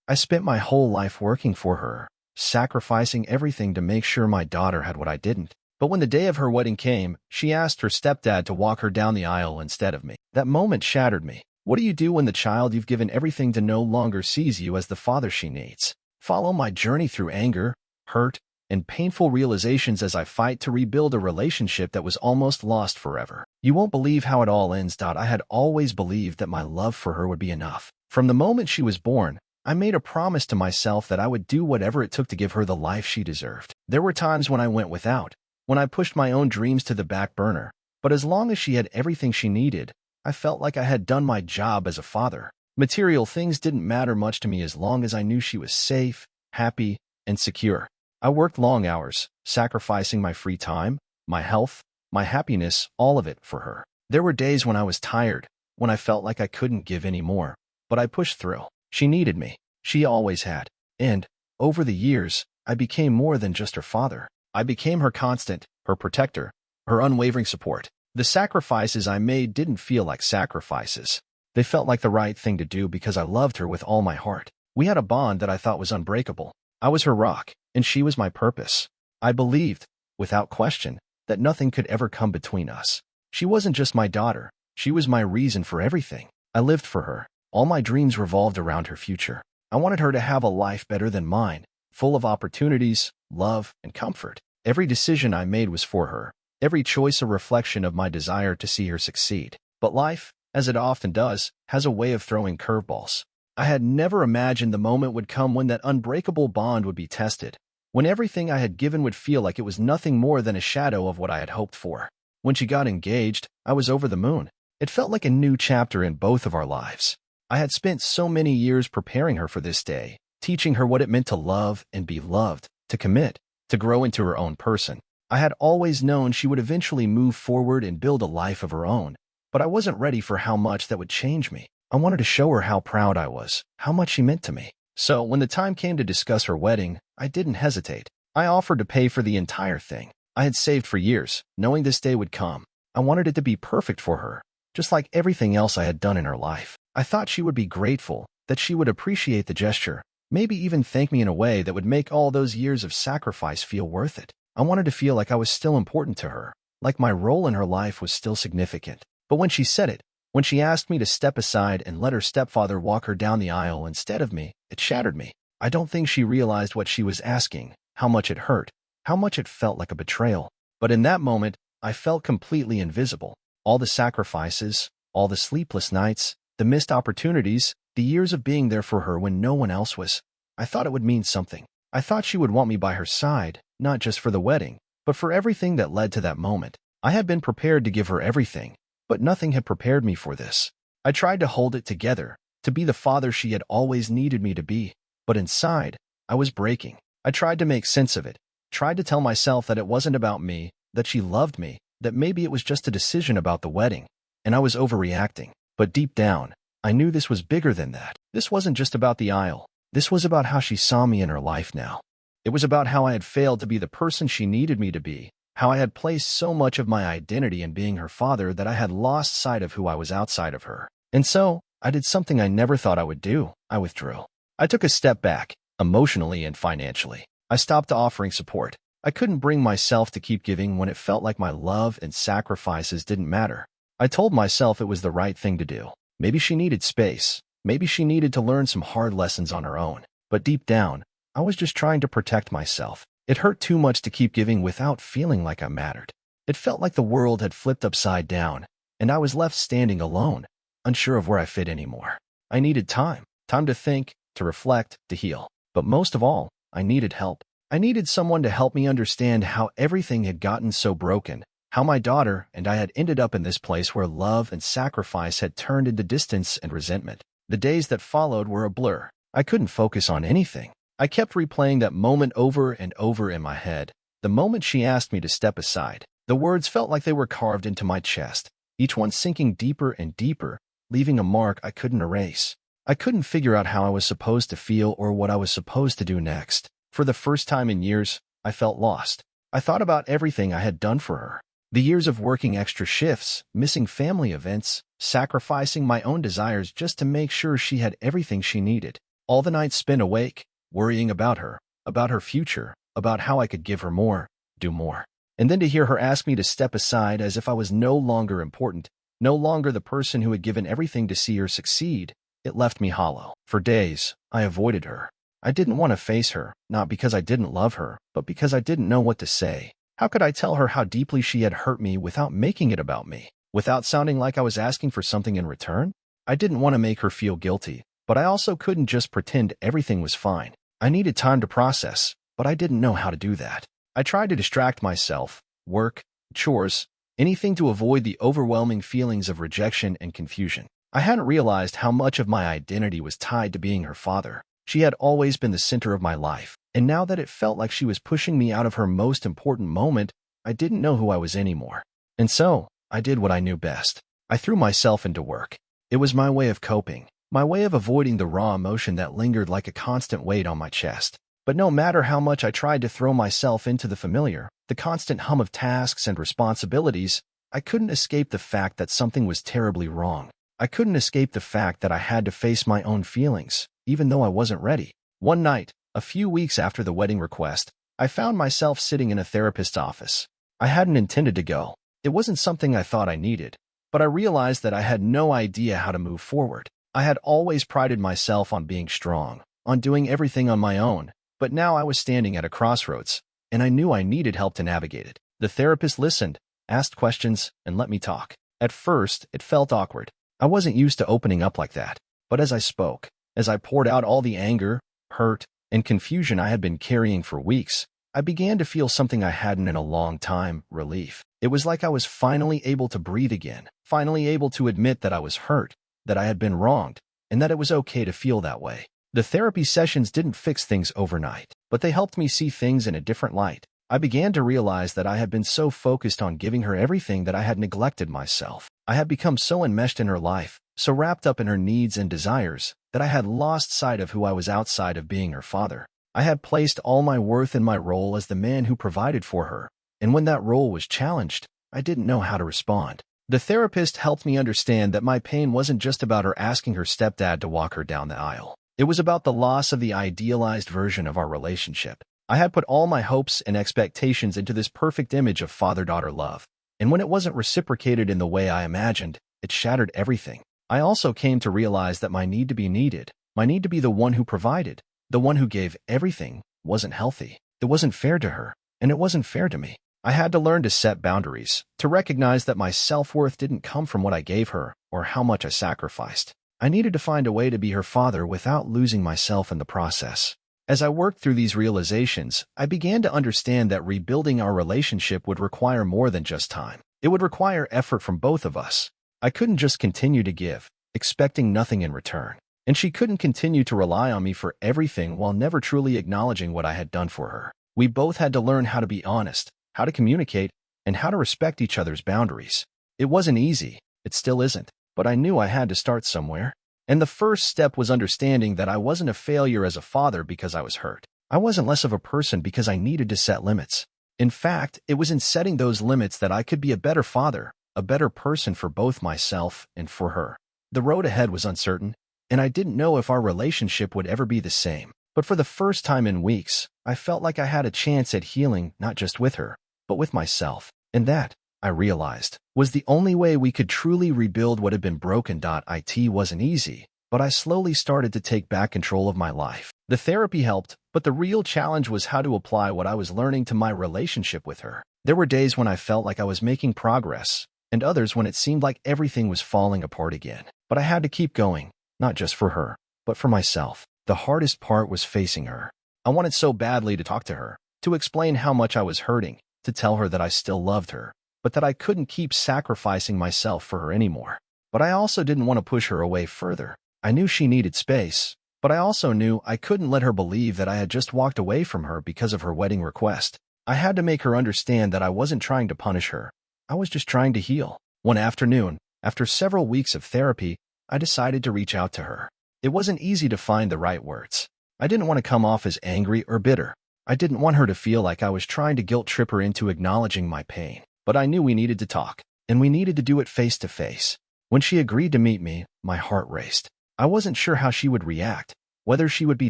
I spent my whole life working for her, sacrificing everything to make sure my daughter had what I didn't. But when the day of her wedding came, she asked her stepdad to walk her down the aisle instead of me. That moment shattered me. What do you do when the child you've given everything to no longer sees you as the father she needs? Follow my journey through anger, hurt, and painful realizations as I fight to rebuild a relationship that was almost lost forever. You won't believe how it all ends. I had always believed that my love for her would be enough. From the moment she was born, I made a promise to myself that I would do whatever it took to give her the life she deserved. There were times when I went without, when I pushed my own dreams to the back burner, but as long as she had everything she needed, I felt like I had done my job as a father. Material things didn't matter much to me as long as I knew she was safe, happy, and secure. I worked long hours, sacrificing my free time, my health, my happiness, all of it for her. There were days when I was tired, when I felt like I couldn't give any more, but I pushed through. She needed me. She always had. And, over the years, I became more than just her father. I became her constant, her protector, her unwavering support. The sacrifices I made didn't feel like sacrifices. They felt like the right thing to do because I loved her with all my heart. We had a bond that I thought was unbreakable. I was her rock, and she was my purpose. I believed, without question, that nothing could ever come between us. She wasn't just my daughter. She was my reason for everything. I lived for her. All my dreams revolved around her future. I wanted her to have a life better than mine, full of opportunities, love, and comfort. Every decision I made was for her, every choice a reflection of my desire to see her succeed. But life, as it often does, has a way of throwing curveballs. I had never imagined the moment would come when that unbreakable bond would be tested, when everything I had given would feel like it was nothing more than a shadow of what I had hoped for. When she got engaged, I was over the moon. It felt like a new chapter in both of our lives. I had spent so many years preparing her for this day, teaching her what it meant to love and be loved, to commit, to grow into her own person. I had always known she would eventually move forward and build a life of her own, but I wasn't ready for how much that would change me. I wanted to show her how proud I was, how much she meant to me. So when the time came to discuss her wedding, I didn't hesitate. I offered to pay for the entire thing. I had saved for years, knowing this day would come. I wanted it to be perfect for her, just like everything else I had done in her life. I thought she would be grateful, that she would appreciate the gesture, maybe even thank me in a way that would make all those years of sacrifice feel worth it. I wanted to feel like I was still important to her, like my role in her life was still significant. But when she said it, when she asked me to step aside and let her stepfather walk her down the aisle instead of me, it shattered me. I don't think she realized what she was asking, how much it hurt, how much it felt like a betrayal. But in that moment, I felt completely invisible. All the sacrifices, all the sleepless nights, the missed opportunities, the years of being there for her when no one else was. I thought it would mean something. I thought she would want me by her side, not just for the wedding, but for everything that led to that moment. I had been prepared to give her everything, but nothing had prepared me for this. I tried to hold it together, to be the father she had always needed me to be, but inside, I was breaking. I tried to make sense of it, tried to tell myself that it wasn't about me, that she loved me, that maybe it was just a decision about the wedding, and I was overreacting. But deep down, I knew this was bigger than that. This wasn't just about the aisle. This was about how she saw me in her life now. It was about how I had failed to be the person she needed me to be, how I had placed so much of my identity in being her father that I had lost sight of who I was outside of her. And so, I did something I never thought I would do. I withdrew. I took a step back, emotionally and financially. I stopped offering support. I couldn't bring myself to keep giving when it felt like my love and sacrifices didn't matter. I told myself it was the right thing to do. Maybe she needed space. Maybe she needed to learn some hard lessons on her own. But deep down, I was just trying to protect myself. It hurt too much to keep giving without feeling like I mattered. It felt like the world had flipped upside down, and I was left standing alone, unsure of where I fit anymore. I needed time to think, to reflect, to heal. But most of all, I needed help. I needed someone to help me understand how everything had gotten so broken, how my daughter and I had ended up in this place where love and sacrifice had turned into distance and resentment. The days that followed were a blur. I couldn't focus on anything. I kept replaying that moment over and over in my head. The moment she asked me to step aside. The words felt like they were carved into my chest, each one sinking deeper and deeper, leaving a mark I couldn't erase. I couldn't figure out how I was supposed to feel or what I was supposed to do next. For the first time in years, I felt lost. I thought about everything I had done for her. The years of working extra shifts, missing family events, sacrificing my own desires just to make sure she had everything she needed. All the nights spent awake, worrying about her future, about how I could give her more, do more. And then to hear her ask me to step aside as if I was no longer important, no longer the person who had given everything to see her succeed, it left me hollow. For days, I avoided her. I didn't want to face her, not because I didn't love her, but because I didn't know what to say. How could I tell her how deeply she had hurt me without making it about me, without sounding like I was asking for something in return? I didn't want to make her feel guilty, but I also couldn't just pretend everything was fine. I needed time to process, but I didn't know how to do that. I tried to distract myself, work, chores, anything to avoid the overwhelming feelings of rejection and confusion. I hadn't realized how much of my identity was tied to being her father. She had always been the center of my life, and now that it felt like she was pushing me out of her most important moment, I didn't know who I was anymore. And so, I did what I knew best. I threw myself into work. It was my way of coping, my way of avoiding the raw emotion that lingered like a constant weight on my chest. But no matter how much I tried to throw myself into the familiar, the constant hum of tasks and responsibilities, I couldn't escape the fact that something was terribly wrong. I couldn't escape the fact that I had to face my own feelings, even though I wasn't ready. One night, a few weeks after the wedding request, I found myself sitting in a therapist's office. I hadn't intended to go. It wasn't something I thought I needed, but I realized that I had no idea how to move forward. I had always prided myself on being strong, on doing everything on my own, but now I was standing at a crossroads, and I knew I needed help to navigate it. The therapist listened, asked questions, and let me talk. At first, it felt awkward. I wasn't used to opening up like that, but as I spoke, as I poured out all the anger, hurt, and confusion I had been carrying for weeks, I began to feel something I hadn't in a long time: relief. It was like I was finally able to breathe again, finally able to admit that I was hurt, that I had been wronged, and that it was okay to feel that way. The therapy sessions didn't fix things overnight, but they helped me see things in a different light. I began to realize that I had been so focused on giving her everything that I had neglected myself. I had become so enmeshed in her life, so wrapped up in her needs and desires, that I had lost sight of who I was outside of being her father. I had placed all my worth in my role as the man who provided for her, and when that role was challenged, I didn't know how to respond. The therapist helped me understand that my pain wasn't just about her asking her stepdad to walk her down the aisle. It was about the loss of the idealized version of our relationship. I had put all my hopes and expectations into this perfect image of father-daughter love, and when it wasn't reciprocated in the way I imagined, it shattered everything. I also came to realize that my need to be needed, my need to be the one who provided, the one who gave everything, wasn't healthy. It wasn't fair to her, and it wasn't fair to me. I had to learn to set boundaries, to recognize that my self-worth didn't come from what I gave her or how much I sacrificed. I needed to find a way to be her father without losing myself in the process. As I worked through these realizations, I began to understand that rebuilding our relationship would require more than just time. It would require effort from both of us. I couldn't just continue to give, expecting nothing in return. And she couldn't continue to rely on me for everything while never truly acknowledging what I had done for her. We both had to learn how to be honest, how to communicate, and how to respect each other's boundaries. It wasn't easy. It still isn't. But I knew I had to start somewhere. And the first step was understanding that I wasn't a failure as a father because I was hurt. I wasn't less of a person because I needed to set limits. In fact, it was in setting those limits that I could be a better father, a better person for both myself and for her. The road ahead was uncertain, and I didn't know if our relationship would ever be the same. But for the first time in weeks, I felt like I had a chance at healing, not just with her, but with myself. And that, I realized, was the only way we could truly rebuild what had been broken. It wasn't easy, but I slowly started to take back control of my life. The therapy helped, but the real challenge was how to apply what I was learning to my relationship with her. There were days when I felt like I was making progress, and others when it seemed like everything was falling apart again. But I had to keep going, not just for her, but for myself. The hardest part was facing her. I wanted so badly to talk to her, to explain how much I was hurting, to tell her that I still loved her, but that I couldn't keep sacrificing myself for her anymore. But I also didn't want to push her away further. I knew she needed space, but I also knew I couldn't let her believe that I had just walked away from her because of her wedding request. I had to make her understand that I wasn't trying to punish her. I was just trying to heal. One afternoon, after several weeks of therapy, I decided to reach out to her. It wasn't easy to find the right words. I didn't want to come off as angry or bitter. I didn't want her to feel like I was trying to guilt-trip her into acknowledging my pain. But I knew we needed to talk, and we needed to do it face to face. When she agreed to meet me, my heart raced. I wasn't sure how she would react, whether she would be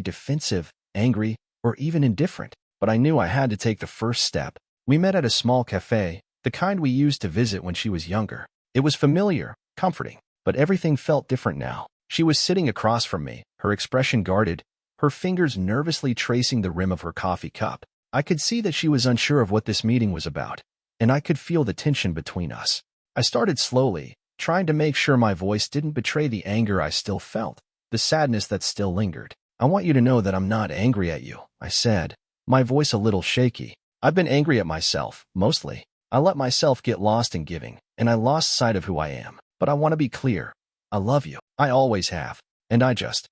defensive, angry, or even indifferent. But I knew I had to take the first step. We met at a small cafe, the kind we used to visit when she was younger. It was familiar, comforting, but everything felt different now. She was sitting across from me, her expression guarded, her fingers nervously tracing the rim of her coffee cup. I could see that she was unsure of what this meeting was about, and I could feel the tension between us. I started slowly, trying to make sure my voice didn't betray the anger I still felt, the sadness that still lingered. "I want you to know that I'm not angry at you," I said, my voice a little shaky. "I've been angry at myself, mostly. I let myself get lost in giving, and I lost sight of who I am. But I want to be clear. I love you. I always have. And I just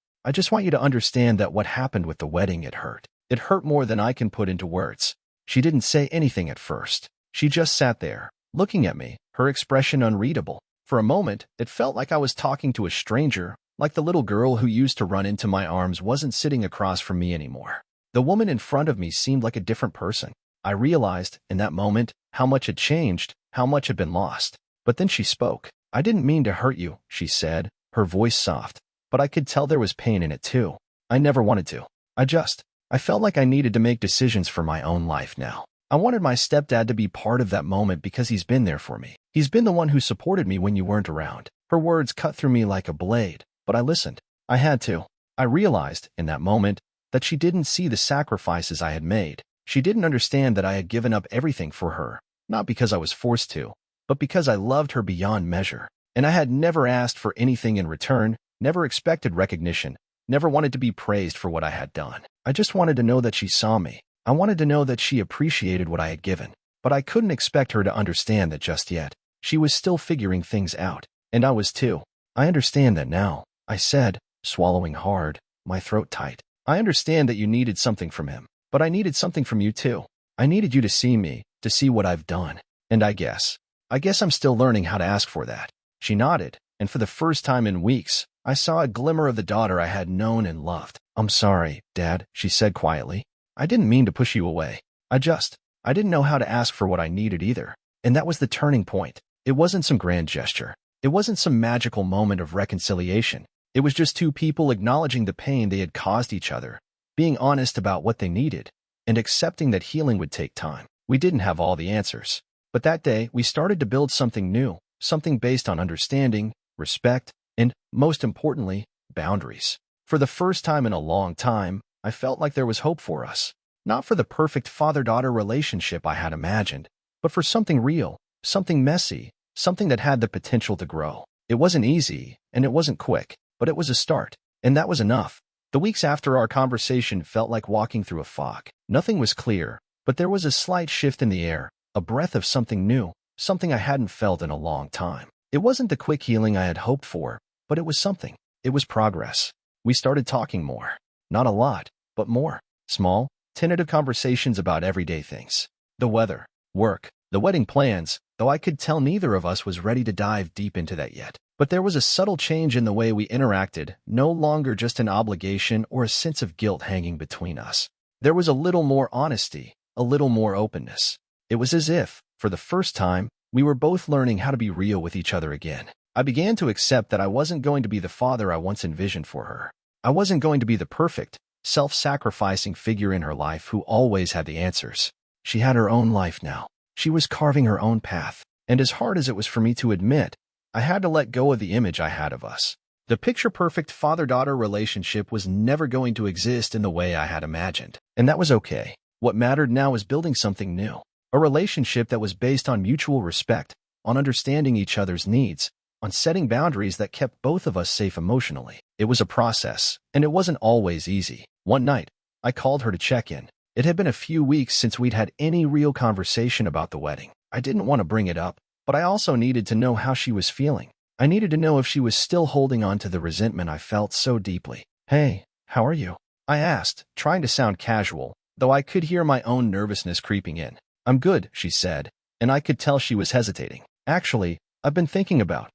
want you to understand that what happened with the wedding, it hurt. It hurt more than I can put into words." She didn't say anything at first. She just sat there, looking at me, her expression unreadable. For a moment, it felt like I was talking to a stranger, like the little girl who used to run into my arms wasn't sitting across from me anymore. The woman in front of me seemed like a different person. I realized, in that moment, how much had changed, how much had been lost. But then she spoke. "I didn't mean to hurt you," she said, her voice soft. But I could tell there was pain in it too. "I never wanted to. I felt like I needed to make decisions for my own life now. I wanted my stepdad to be part of that moment because he's been there for me. He's been the one who supported me when you weren't around." Her words cut through me like a blade, but I listened. I had to. I realized, in that moment, that she didn't see the sacrifices I had made. She didn't understand that I had given up everything for her, not because I was forced to, but because I loved her beyond measure. And I had never asked for anything in return, never expected recognition, never wanted to be praised for what I had done. I just wanted to know that she saw me. I wanted to know that she appreciated what I had given. But I couldn't expect her to understand that just yet. She was still figuring things out. And I was too. "I understand that now," I said, swallowing hard, my throat tight. "I understand that you needed something from him. But I needed something from you too. I needed you to see me, to see what I've done. And I guess I'm still learning how to ask for that." She nodded, and for the first time in weeks, I saw a glimmer of the daughter I had known and loved. "I'm sorry, Dad," she said quietly. "I didn't mean to push you away. I didn't know how to ask for what I needed either." And that was the turning point. It wasn't some grand gesture. It wasn't some magical moment of reconciliation. It was just two people acknowledging the pain they had caused each other, being honest about what they needed, and accepting that healing would take time. We didn't have all the answers. But that day, we started to build something new, something based on understanding, respect, and, most importantly, boundaries. For the first time in a long time, I felt like there was hope for us. Not for the perfect father-daughter relationship I had imagined, but for something real, something messy, something that had the potential to grow. It wasn't easy, and it wasn't quick, but it was a start, and that was enough. The weeks after our conversation felt like walking through a fog. Nothing was clear, but there was a slight shift in the air, a breath of something new, something I hadn't felt in a long time. It wasn't the quick healing I had hoped for, but it was something. It was progress. We started talking more. Not a lot, but more. Small, tentative conversations about everyday things. The weather, work, the wedding plans, though I could tell neither of us was ready to dive deep into that yet. But there was a subtle change in the way we interacted, no longer just an obligation or a sense of guilt hanging between us. There was a little more honesty, a little more openness. It was as if, for the first time, we were both learning how to be real with each other again. I began to accept that I wasn't going to be the father I once envisioned for her. I wasn't going to be the perfect, self-sacrificing figure in her life who always had the answers. She had her own life now. She was carving her own path. And as hard as it was for me to admit, I had to let go of the image I had of us. The picture-perfect father-daughter relationship was never going to exist in the way I had imagined. And that was okay. What mattered now was building something new. A relationship that was based on mutual respect, on understanding each other's needs, on setting boundaries that kept both of us safe emotionally. It was a process, and it wasn't always easy. One night, I called her to check in. It had been a few weeks since we'd had any real conversation about the wedding. I didn't want to bring it up, but I also needed to know how she was feeling. I needed to know if she was still holding on to the resentment I felt so deeply. "Hey, how are you?" I asked, trying to sound casual, though I could hear my own nervousness creeping in. "I'm good," she said, and I could tell she was hesitating. "Actually, I've been thinking about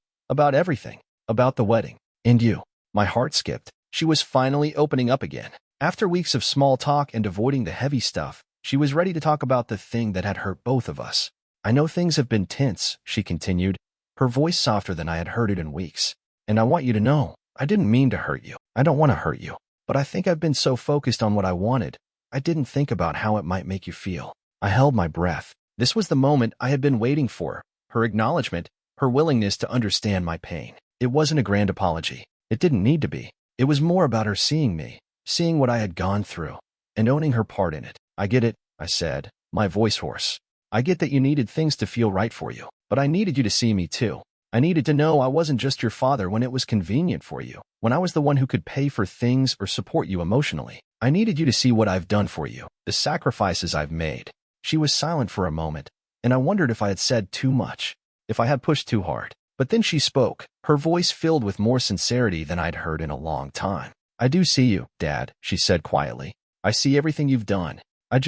everything, about the wedding, and you." My heart skipped. She was finally opening up again. After weeks of small talk and avoiding the heavy stuff, she was ready to talk about the thing that had hurt both of us. "I know things have been tense," she continued, her voice softer than I had heard it in weeks. "And I want you to know, I didn't mean to hurt you. I don't want to hurt you. but I think I've been so focused on what I wanted, I didn't think about how it might make you feel. I held my breath. This was the moment I had been waiting for, her acknowledgement, her willingness to understand my pain. It wasn't a grand apology. It didn't need to be. It was more about her seeing me, seeing what I had gone through, and owning her part in it. I get it, I said, my voice hoarse. I get that you needed things to feel right for you, but I needed you to see me too. I needed to know I wasn't just your father when it was convenient for you, when I was the one who could pay for things or support you emotionally. I needed you to see what I've done for you, the sacrifices I've made. She was silent for a moment, and I wondered if I had said too much, if I had pushed too hard. But then she spoke, her voice filled with more sincerity than I'd heard in a long time. I do see you, Dad, she said quietly. I see everything you've done. I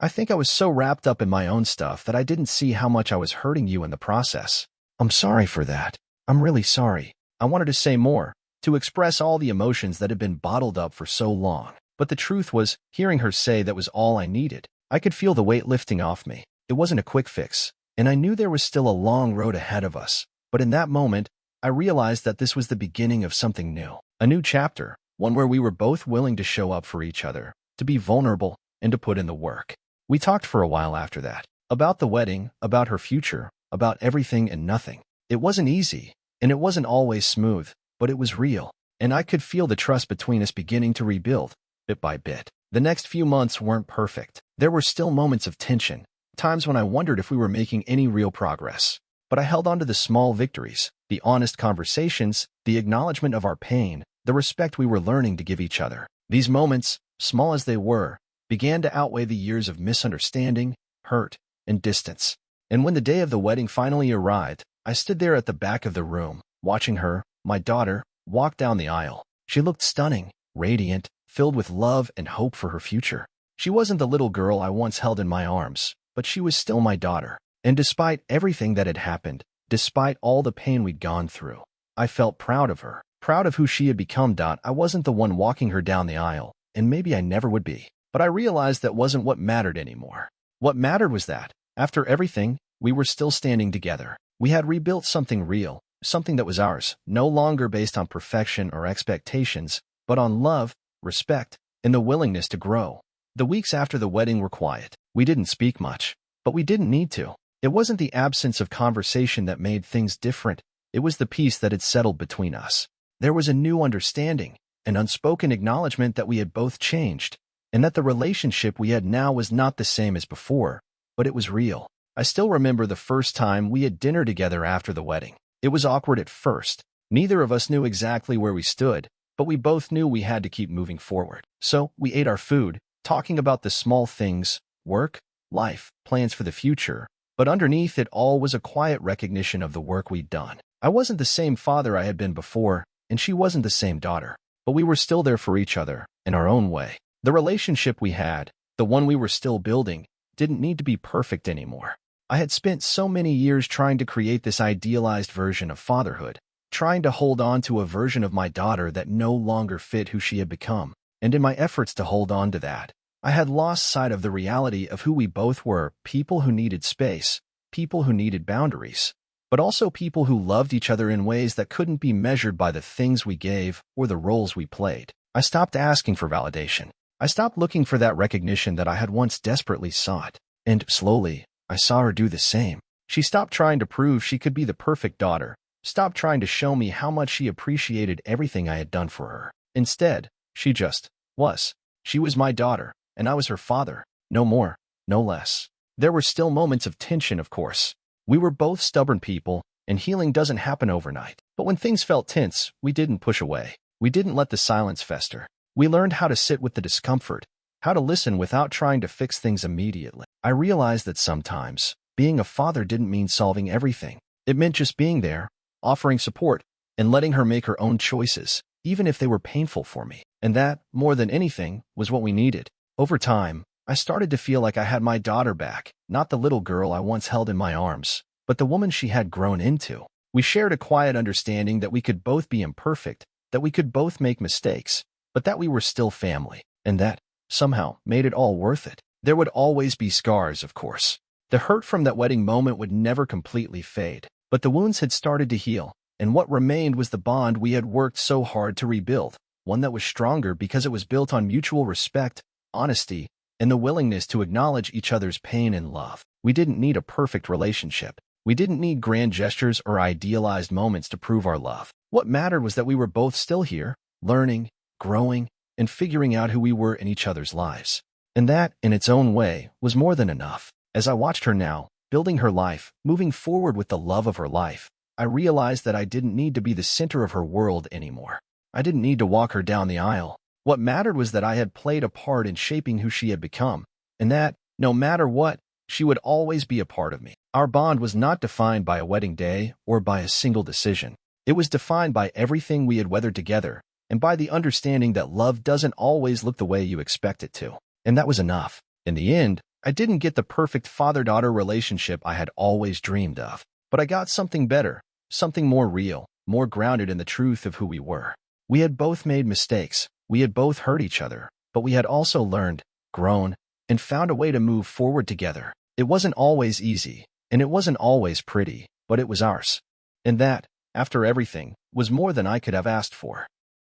think I was so wrapped up in my own stuff that I didn't see how much I was hurting you in the process. I'm sorry for that. I'm really sorry. I wanted to say more, to express all the emotions that had been bottled up for so long. But the truth was, hearing her say that was all I needed. I could feel the weight lifting off me. It wasn't a quick fix, and I knew there was still a long road ahead of us. But in that moment, I realized that this was the beginning of something new. A new chapter, one where we were both willing to show up for each other, to be vulnerable, and to put in the work. We talked for a while after that, about the wedding, about her future, about everything and nothing. It wasn't easy, and it wasn't always smooth, but it was real, and I could feel the trust between us beginning to rebuild, bit by bit. The next few months weren't perfect. There were still moments of tension, times when I wondered if we were making any real progress. But I held on to the small victories, the honest conversations, the acknowledgement of our pain, the respect we were learning to give each other. These moments, small as they were, began to outweigh the years of misunderstanding, hurt, and distance. And when the day of the wedding finally arrived, I stood there at the back of the room, watching her, my daughter, walk down the aisle. She looked stunning, radiant, filled with love and hope for her future. She wasn't the little girl I once held in my arms, but she was still my daughter. And despite everything that had happened, despite all the pain we'd gone through, I felt proud of her, proud of who she had become. I wasn't the one walking her down the aisle, and maybe I never would be. But I realized that wasn't what mattered anymore. What mattered was that, after everything, we were still standing together. We had rebuilt something real, something that was ours, no longer based on perfection or expectations, but on love, respect, and the willingness to grow. The weeks after the wedding were quiet. We didn't speak much, but we didn't need to. It wasn't the absence of conversation that made things different. It was the peace that had settled between us. There was a new understanding, an unspoken acknowledgement that we had both changed, and that the relationship we had now was not the same as before, but it was real. I still remember the first time we had dinner together after the wedding. It was awkward at first. Neither of us knew exactly where we stood, but we both knew we had to keep moving forward. So we ate our food, talking about the small things, work, life, plans for the future, but underneath it all was a quiet recognition of the work we'd done. I wasn't the same father I had been before, and she wasn't the same daughter, but we were still there for each other, in our own way. The relationship we had, the one we were still building, didn't need to be perfect anymore. I had spent so many years trying to create this idealized version of fatherhood, trying to hold on to a version of my daughter that no longer fit who she had become. And in my efforts to hold on to that, I had lost sight of the reality of who we both were, people who needed space, people who needed boundaries, but also people who loved each other in ways that couldn't be measured by the things we gave or the roles we played. I stopped asking for validation. I stopped looking for that recognition that I had once desperately sought. And slowly, I saw her do the same. She stopped trying to prove she could be the perfect daughter, stopped trying to show me how much she appreciated everything I had done for her. Instead, she just was. She was my daughter, and I was her father. No more, no less. There were still moments of tension, of course. We were both stubborn people, and healing doesn't happen overnight. But when things felt tense, we didn't push away. We didn't let the silence fester. We learned how to sit with the discomfort, how to listen without trying to fix things immediately. I realized that sometimes, being a father didn't mean solving everything. It meant just being there, offering support, and letting her make her own choices, even if they were painful for me. And that, more than anything, was what we needed. Over time, I started to feel like I had my daughter back, not the little girl I once held in my arms, but the woman she had grown into. We shared a quiet understanding that we could both be imperfect, that we could both make mistakes, but that we were still family, and that, somehow, made it all worth it. There would always be scars, of course. The hurt from that wedding moment would never completely fade, but the wounds had started to heal, and what remained was the bond we had worked so hard to rebuild. one that was stronger because it was built on mutual respect, honesty, and the willingness to acknowledge each other's pain and love. We didn't need a perfect relationship. We didn't need grand gestures or idealized moments to prove our love. What mattered was that we were both still here, learning, growing, and figuring out who we were in each other's lives. And that, in its own way, was more than enough. As I watched her now, building her life, moving forward with the love of her life, I realized that I didn't need to be the center of her world anymore. I didn't need to walk her down the aisle. What mattered was that I had played a part in shaping who she had become, and that, no matter what, she would always be a part of me. Our bond was not defined by a wedding day or by a single decision. It was defined by everything we had weathered together, and by the understanding that love doesn't always look the way you expect it to. And that was enough. In the end, I didn't get the perfect father-daughter relationship I had always dreamed of, but I got something better, something more real, more grounded in the truth of who we were. We had both made mistakes, we had both hurt each other, but we had also learned, grown, and found a way to move forward together. It wasn't always easy, and it wasn't always pretty, but it was ours. And that, after everything, was more than I could have asked for.